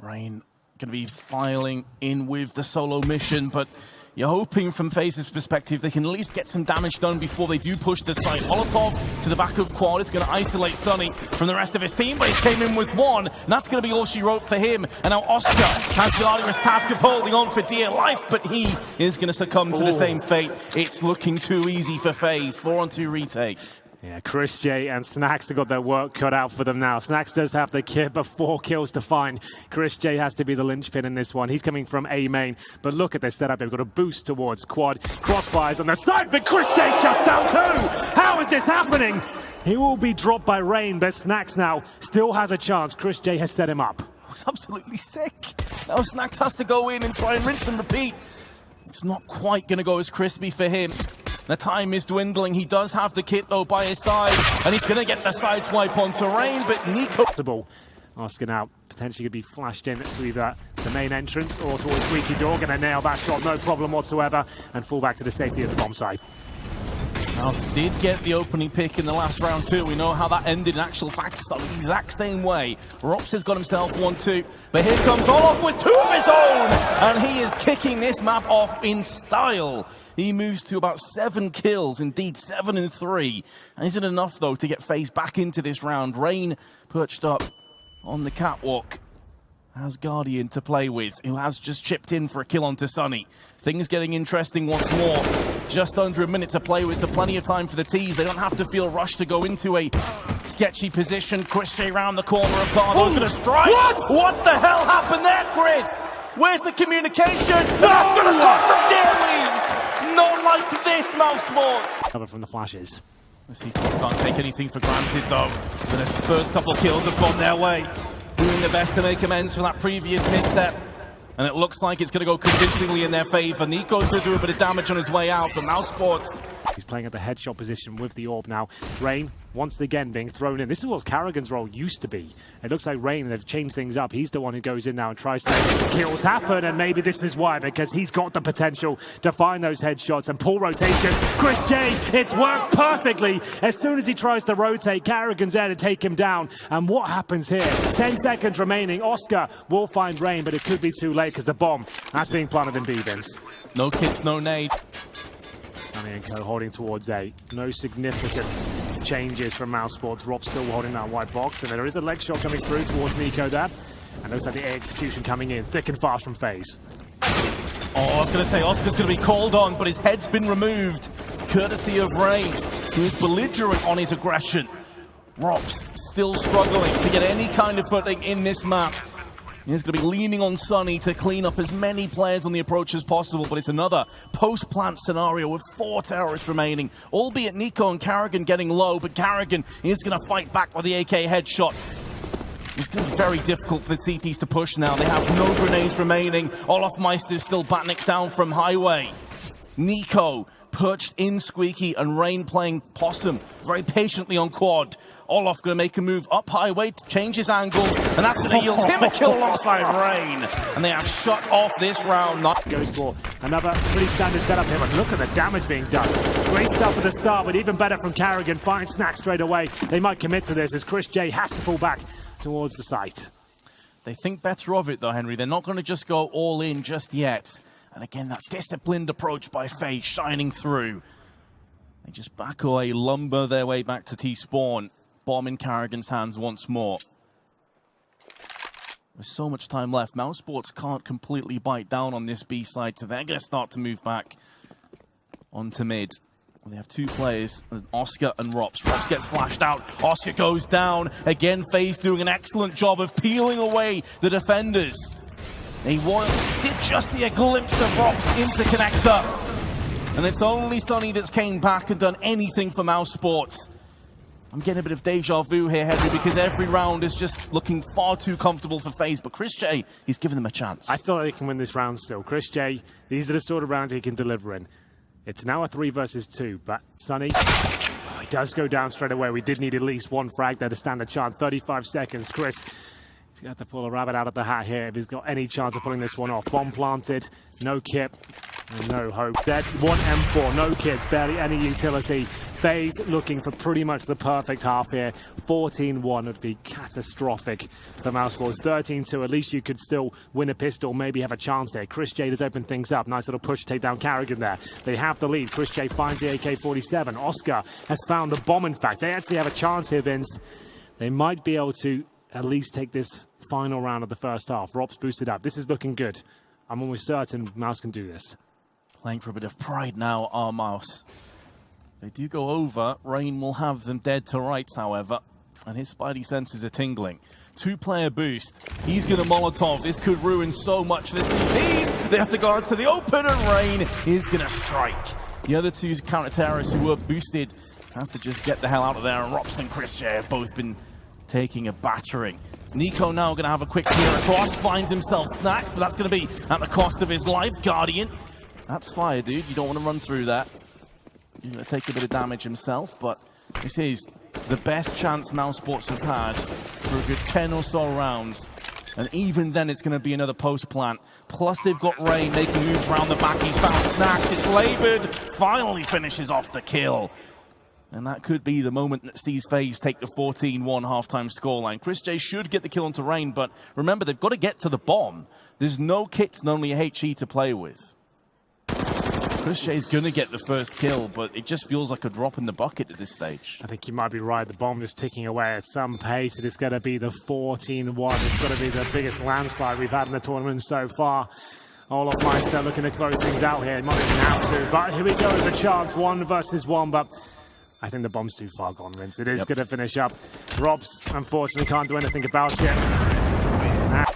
Rain going to be filing in with the solo mission, but you're hoping from Faze's perspective they can at least get some damage done before they do push this side. Molotov to the back of Quad is going to isolate Sunny from the rest of his team, but he came in with one, and that's going to be all she wrote for him. And now Oscar has the arduous task of holding on for dear life, but he is going to succumb to the same fate. It's looking too easy for Faze. 4-on-2 retake. Yeah, Chris J and Snacks have got their work cut out for them now. Snacks does have the kit, but 4 kills to find. Chris J has to be the linchpin in this one. He's coming from A main, but look at this setup. They've got a boost towards Quad. Crossfires on the side, but Chris J shuts down too! How is this happening? He will be dropped by Rain, but Snacks now still has a chance. Chris J has set him up. It's absolutely sick. Now Snacks has to go in and try and rinse and repeat. It's not quite going to go as crispy for him. The time is dwindling. He does have the kit, though, by his side, and he's going to get the sideswipe onto Rain, but Nico... Oscar now potentially could be flashed in to either the main entrance or towards Squeaky Door. Going to nail that shot, no problem whatsoever, and fall back to the safety of the bomb site. Mouse did get the opening pick in the last round too. We know how that ended in actual fact. It's the exact same way. Rops has got himself 1-2, but here comes Olof with 2 of his own, and he is kicking this map off in style. He moves to about 7 kills, indeed 7 and 3. And isn't enough though to get Faze back into this round. Rain perched up on the catwalk has Guardian to play with, who has just chipped in for a kill onto Sunny. Things getting interesting once more. Just under a minute to play with, so plenty of time for the T's. They don't have to feel rushed to go into a sketchy position. Chris J round the corner of Cardo's going to strike. What the hell happened there, Chris? Where's the communication? That's going to cost him dearly. Not like this, Mousesports. Cover from the flashes. He can't take anything for granted, though. The first couple of kills have gone their way. Doing their best to make amends for that previous misstep. And it looks like it's going to go convincingly in their favor. Nico's going to do a bit of damage on his way out, but Mousesports... He's playing at the headshot position with the orb now. Rain, once again, being thrown in. This is what Carrigan's role used to be. It looks like Rain, they've changed things up. He's the one who goes in now and tries to make the kills happen, and maybe this is why, because he's got the potential to find those headshots and pull rotation. Chris J, it's worked perfectly. As soon as he tries to rotate, Carrigan's there to take him down. And what happens here? 10 seconds remaining. Oscar will find Rain, but it could be too late because the bomb, that's being planted in B-Vins. No kits, no nade. Sunny and Co holding towards A. No significant changes from Mousesports. Rob still holding that white box, and there is a leg shot coming through towards Nico there. And looks like the A execution coming in thick and fast from Faze. Oh, I was going to say Oscar's going to be called on, but his head's been removed, courtesy of Rain, who's belligerent on his aggression. Rob's still struggling to get any kind of footing in this map. He's going to be leaning on Sunny to clean up as many players on the approach as possible, but it's another post-plant scenario with 4 terrorists remaining, albeit Nico and Carrigan getting low, but Carrigan is going to fight back with the AK headshot. It's going to be very difficult for the CTs to push now. They have no grenades remaining. Olaf Meister is still batting it down from Highway. Nico perched in Squeaky, and Rain playing possum very patiently on Quad. Olaf going to make a move up Highway to change his angles, and that's going to yield him a kill alongside Rain. And they have shut off this round. Goes for another pretty standard setup here, but look at the damage being done. Great stuff at the start, but even better from Carrigan. Finds Snack straight away. They might commit to this as Chris J has to pull back towards the site. They think better of it, though, Henry. They're not going to just go all in just yet. And again, that disciplined approach by Faze shining through. They just back away, lumber their way back to T-spawn. Bomb in Carrigan's hands once more. There's so much time left. Mousesports can't completely bite down on this B side, so they're going to start to move back onto mid. Well, they have 2 players, Oscar and Rops. Rops gets flashed out. Oscar goes down. Again, Faze doing an excellent job of peeling away the defenders. They did just see a glimpse of Rops into connector. And it's only Sunny that's came back and done anything for Mousesports. I'm getting a bit of deja vu here, Henry, because every round is just looking far too comfortable for Faze. But Chris J, he's given them a chance. I feel like he can win this round still. Chris J, these are the sort of rounds he can deliver in. It's now a 3 versus 2, but Sunny, he does go down straight away. We did need at least 1 frag there to stand a chance. 35 seconds, Chris. He's going to have to pull a rabbit out of the hat here if he's got any chance of pulling this one off. Bomb planted, no kip. No hope. Dead. 1 M4, no kids, barely any utility. Faze looking for pretty much the perfect half here. 14-1 would be catastrophic for Mousesports. 13-2, at least you could still win a pistol, maybe have a chance here. Chris J has opened things up. Nice little push to take down Carrigan there. They have the lead. Chris J finds the AK-47. Oscar has found the bomb, in fact. They actually have a chance here, Vince. They might be able to at least take this final round of the first half. Rob's boosted up. This is looking good. I'm almost certain Mouse can do this. Playing for a bit of pride now, our Mouse. They do go over. Rain will have them dead to rights, however. And his spidey senses are tingling. 2-player boost. He's going to Molotov. This could ruin so much. This CPs. They have to go out to the open, and Rain is going to strike. The other two counter-terrorists who were boosted have to just get the hell out of there. And Rops and Chris J have both been taking a battering. Nico now going to have a quick clear across. Finds himself snacks, but that's going to be at the cost of his life. Guardian. That's fire, dude. You don't want to run through that. You're going to take a bit of damage himself, but this is the best chance Mousesports have had for a good 10 or so rounds. And even then, it's going to be another post plant. Plus, they've got Rain making moves around the back. He's found snacks. It's labored. Finally finishes off the kill. And that could be the moment that sees Faze take the 14-1 halftime scoreline. Chris J should get the kill onto Rain, but remember, they've got to get to the bomb. There's no kits and only a HE to play with. Chris J's going to get the first kill, but it just feels like a drop in the bucket at this stage. I think you might be right. The bomb is ticking away at some pace. It is going to be the 14-1. It's going to be the biggest landslide we've had in the tournament so far. All of Meister looking to close things out here. Might even have to, but here we go. There's a chance, 1 versus 1, but I think the bomb's too far gone, Vince. It is going to finish up. Robs, unfortunately, can't do anything about it.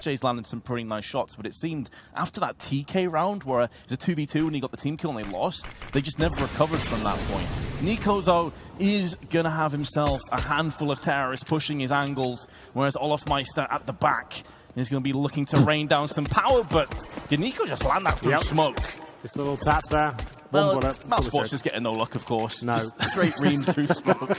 Jay's landed some pretty nice shots, but it seemed after that TK round where it was a 2v2 and he got the team kill and they lost, they just never recovered from that point. Nico, though, is going to have himself a handful of terrorists pushing his angles, whereas Olofmeister at the back is going to be looking to rain down some power, but did Nico just land that through smoke? Just a little tap there. Well, Mousesports just getting no luck, of course. No. Just straight ream through smoke.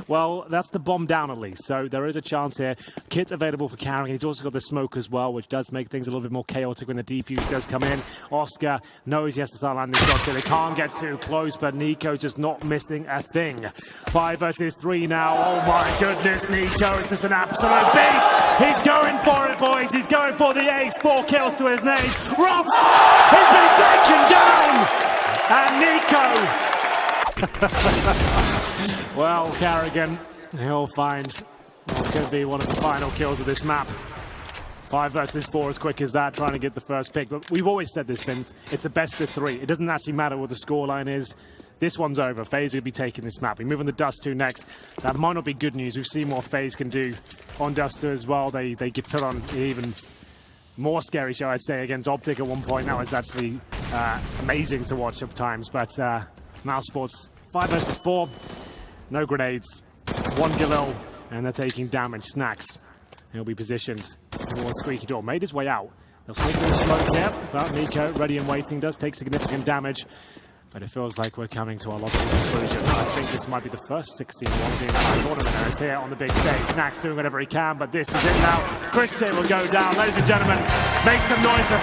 Well, that's the bomb down at least. So there is a chance here. Kit available for carrying. He's also got the smoke as well, which does make things a little bit more chaotic when the defuse does come in. Oscar knows he has to start landing shots here. They can't get too close, but Nico's just not missing a thing. 5 versus 3 now. Oh my goodness, Nico is just an absolute beast. He's going for it, boys. He's going for the ace. 4 kills to his name. Robs has been taken down. And Nico! Well, Carrigan, he'll find what's going to be one of the final kills of this map. 5 versus 4 as quick as that, trying to get the first pick. But we've always said this, Vince, it's a best of 3. It doesn't actually matter what the scoreline is. This one's over. Faze will be taking this map. We move on to Dust 2 next. That might not be good news. We've seen what Faze can do on Dust 2 as well. They get put on even more scary show, I'd say, against Optic at one point. That was actually amazing to watch at times. But Mousesports, 5 versus 4. No grenades. 1 Galil, and they're taking damage. Snacks. He'll be positioned towards Squeaky Door. Made his way out. They'll sneak in the smoke here. But Nico, ready and waiting, does take significant damage. But it feels like we're coming to a logical conclusion. I think this might be the first 16-1 game of the tournament. And it's here on the big stage. Snacks doing whatever he can, but this is it now. Chris J will go down. Ladies and gentlemen, make some noise for